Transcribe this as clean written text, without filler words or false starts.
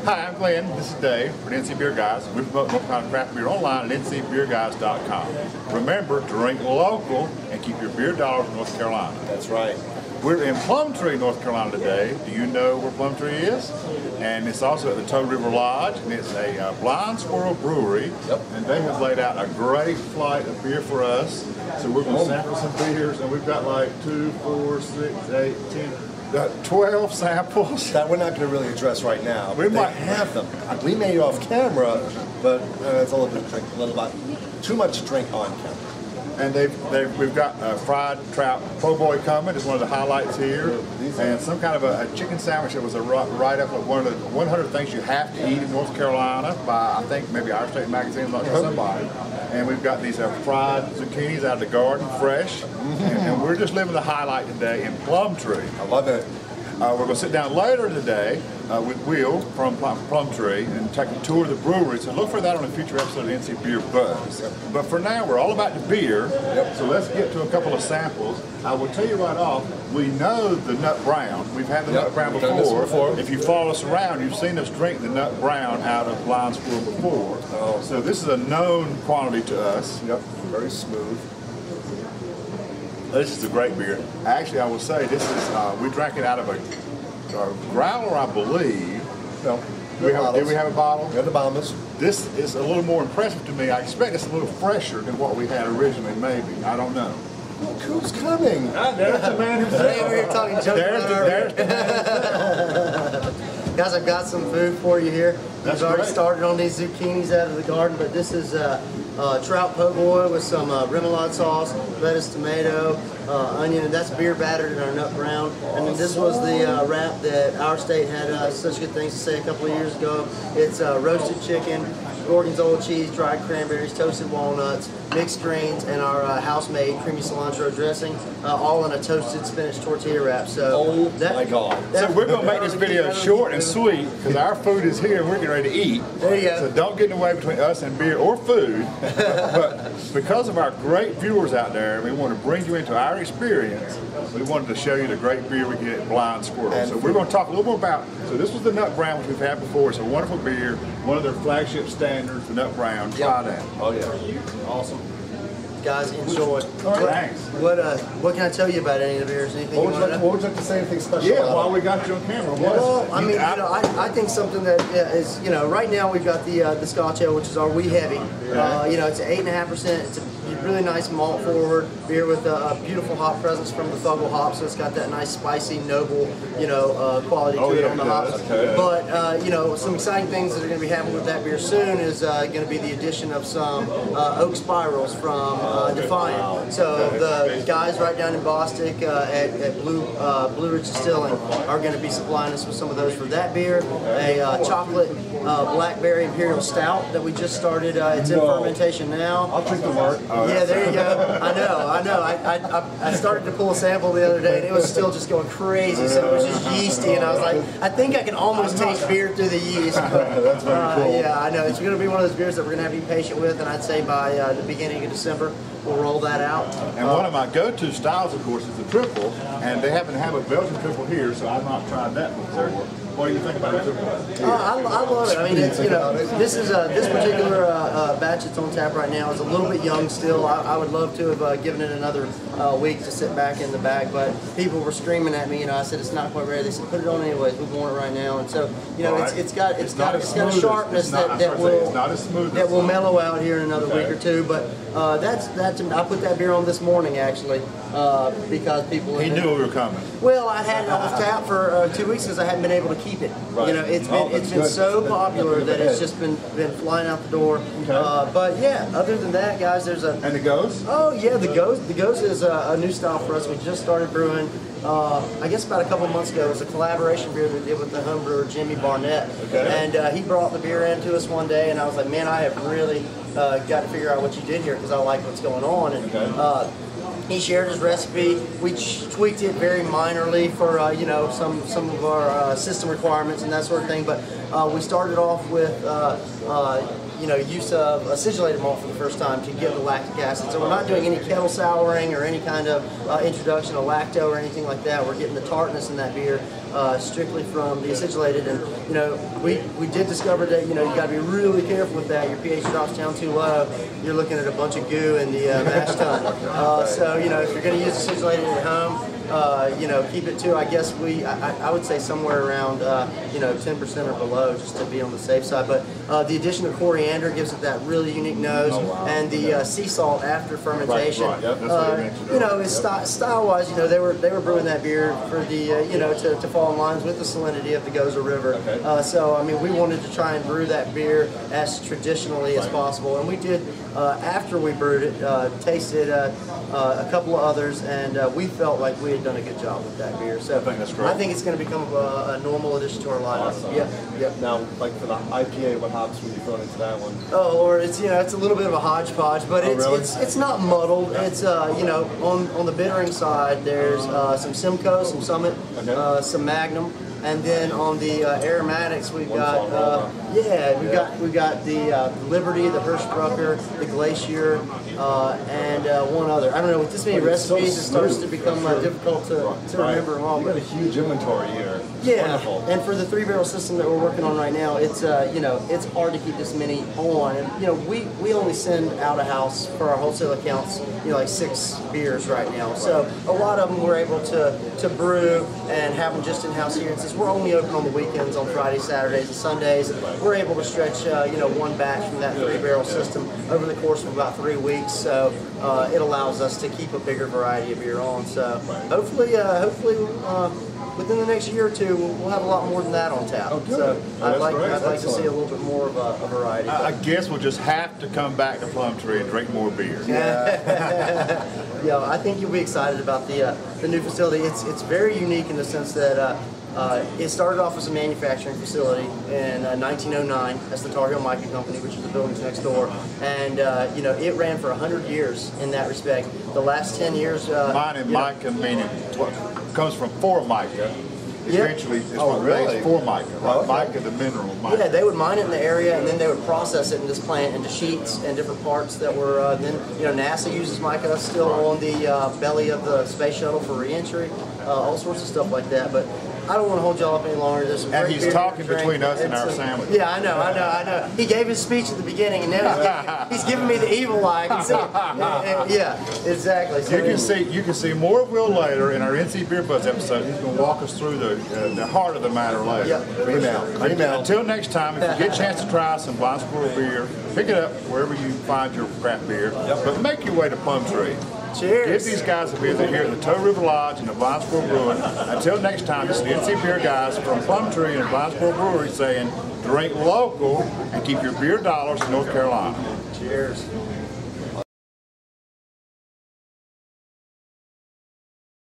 Hi, I'm Glenn. This is Dave for the NC Beer Guys. We promote North Carolina craft beer online at ncbeerguys.com. Remember, drink local and keep your beer dollars in North Carolina. That's right. We're in Plumtree, North Carolina today. Do you know where Plumtree is? And it's also at the Toe River Lodge, and it's a blind Squirrel Brewery. Yep. And they have laid out a great flight of beer for us. So we're going to sample some beers, and we've got like 2, 4, 6, 8, 10, 12 samples. That we're not going to really address right now. We might have them. We made it off camera, but it's a little bit too much to drink on camera. And we've got fried trout po' boy coming. It's one of the highlights here, and some kind of a chicken sandwich that was a write-up of one of the 100 things you have to eat in North Carolina by, I think, maybe Our State Magazine, I'm not sure, somebody. And we've got these fried zucchinis out of the garden, fresh, and we're just living the highlight today in Plumtree. I love it. We're going to sit down later today with Will from Plumtree and take a tour of the brewery. So look for that on a future episode of NC Beer Buzz. Yep. But for now, we're all about the beer. Yep. So let's get to a couple of samples. I will tell you right off, we know the Nut Brown. We've had the Nut Brown before. If you follow us around, you've seen us drink the Nut Brown out of Blind Squirrel before. Oh. So this is a known quantity to us. Yep. Very smooth. This is a great beer. Actually, I will say this is, we drank it out of a growler, I believe. No. Did we have a bottle? We had the bombers. This is a little more impressive to me. I expect it's a little fresher than what we had originally, maybe. I don't know. Look who's coming. There's the man who's We're here talking junk. There's the man. Guys, I've got some food for you here. That's We've already great. started on these zucchinis out of the garden, but this is trout po' boy with some remoulade sauce, lettuce, tomato, onion, and that's beer battered in our Nut Brown. And then this was the wrap that Our State had such good things to say a couple of years ago. It's roasted chicken, gorgonzola cheese, dried cranberries, toasted walnuts, mixed greens, and our house-made creamy cilantro dressing, all in a toasted spinach tortilla wrap. So my God. So we're going to make this video short and sweet because our food is here and we're getting ready to eat. There you go. So don't get in the way between us and beer or food. But because of our great viewers out there, we want to bring you into our experience. We wanted to show you the great beer we get at Blind Squirrel. And so we're going to talk a little more about, so this was the Nut Brown, which we've had before. It's a wonderful beer, one of their flagship standards, the Nut Brown. Try that. Oh yeah. Awesome. Guys, enjoy. Thanks. What can I tell you about any of the beers? Anything What would you like to say? Anything special? Yeah, while we got you on camera. Well, I mean, I think something that is, right now we've got the Scotch Ale, which is our wee heavy. It's 8.5%. It's a really nice malt forward beer with a beautiful hop presence from the Thuggle hop, so it's got that nice spicy, noble, quality to it on the hops. Okay. But some exciting things that are going to be happening with that beer soon is going to be the addition of some oak spirals from Defiant. So the guys right down in Bostic at Blue Ridge Distilling are going to be supplying us with some of those for that beer. A chocolate blackberry imperial stout that we just started. It's in fermentation now. I'll drink the wort. Yeah, there you go. I know. I started to pull a sample the other day, and it was still just going crazy. So it was just yeasty, and I was like, I think I can almost taste beer through the yeast. But, that's very cool. Yeah, I know. It's going to be one of those beers that we're going to have to be patient with, and I'd say by the beginning of December, we'll roll that out. And one of my go-to styles, of course, is the triple, and they happen to have a Belgian triple here, so I've not tried that before. What do you think about a triple? I love it. I mean, this is this particular batch that's on tap right now is a little bit young still. I would love to have given it another week to sit back in the bag, but people were screaming at me. I said it's not quite ready. They said put it on anyways. We want it right now, and so it's got a sharpness that will mellow out here in another week or two. But I put that beer on this morning actually because people. He knew we were coming. Well, I had it off tap for 2 weeks because I hadn't been able to keep it. Right. It's been so popular that it's just been flying out the door. Okay. But yeah, other than that, guys, there's a. And the Ghost? Oh yeah, the Ghost. The Ghost is a new style for us. We just started brewing. I guess about a couple months ago. It was a collaboration beer that we did with the home brewer Jimmy Barnett. Okay. And he brought the beer in to us one day, and I was like, man, I have really got to figure out what you did here because I like what's going on. And he shared his recipe. We tweaked it very minorly for some of our system requirements and that sort of thing. But we started off with use of acidulated malt for the first time to get the lactic acid. So we're not doing any kettle souring or any kind of introduction of lacto or anything like that. We're getting the tartness in that beer strictly from the acidulated. And we did discover that you got to be really careful with that. Your pH drops down too low, you're looking at a bunch of goo in the mash tun. So if you're going to use acidulated at home, keep it to, I guess I would say somewhere around 10% or below, just to be on the safe side. But the addition of coriander gives it that really unique nose, and the sea salt after fermentation. Right. Yep, that's what you mentioned. Is style-wise, they were brewing that beer for the to fall in lines with the salinity of the Goza River. Okay. So I mean, we wanted to try and brew that beer as traditionally as possible, and we did. After we brewed it, tasted a couple of others, and we felt like we had done a good job with that beer. So I think that's great. I think it's going to become a normal addition to our lineup. Awesome. Yep. Now, like for the IPA, what hops would you throw into that one? Oh Lord, it's it's a little bit of a hodgepodge, but it's not muddled. It's on the bittering side, there's some Simcoe, some Summit, some Magnum. And then on the aromatics, we've got we've got the Liberty, the Hirschbrucker, the Glacier, and one other. I don't know, with this many recipes, it starts to become difficult to remember them all. You got a huge inventory here. Yeah, Wonderful. and for the 3-barrel system that we're working on right now, it's it's hard to keep this many on. And we only send out a house for our wholesale accounts, like 6 beers right now. So a lot of them we're able to brew and have them just in house here. And since we're only open on the weekends, on Fridays, Saturdays, and Sundays, we're able to stretch one batch from that 3-barrel system over the course of about 3 weeks. So it allows us to keep a bigger variety of beer on. So hopefully. Within the next year or two, we'll have a lot more than that on tap. Oh, good. So I'd like to see a Excellent. little bit more of a variety. I guess we'll just have to come back to Plumtree and drink more beer. Yeah, I think you'll be excited about the new facility. It's very unique in the sense that it started off as a manufacturing facility in 1909 as the Tar Heel Mica Company, which is the buildings next door, and it ran for 100 years in that respect. The last 10 years, Mine and mica meaning what comes from for mica. Eventually, it's what makes for mica. Right? Mica, the mineral mica. Yeah, they would mine it in the area, and then they would process it in this plant into sheets and different parts that were then, NASA uses mica still on the belly of the space shuttle for reentry, all sorts of stuff like that. But I don't want to hold y'all up any longer. There's some And great he's beer talking to drink. between us and our sandwich. Yeah, I know. He gave his speech at the beginning, and now he's giving me the evil eye. I can see it. Yeah, exactly. So You can see more of Will later in our NC Beer Buzz episode. He's going to walk us through the heart of the matter later. Yep. Email. Until next time, if you get a chance to try some Blind Squirrel beer, pick it up wherever you find your craft beer. But make your way to Plumtree. Cheers. Give these guys a beer. They're here at the Toe River Lodge and the Blind Squirrel Brewing. Until next time, this is the NC Beer guys from Plumtree and Blind Squirrel Brewery saying, drink local and keep your beer dollars in North Carolina. Cheers.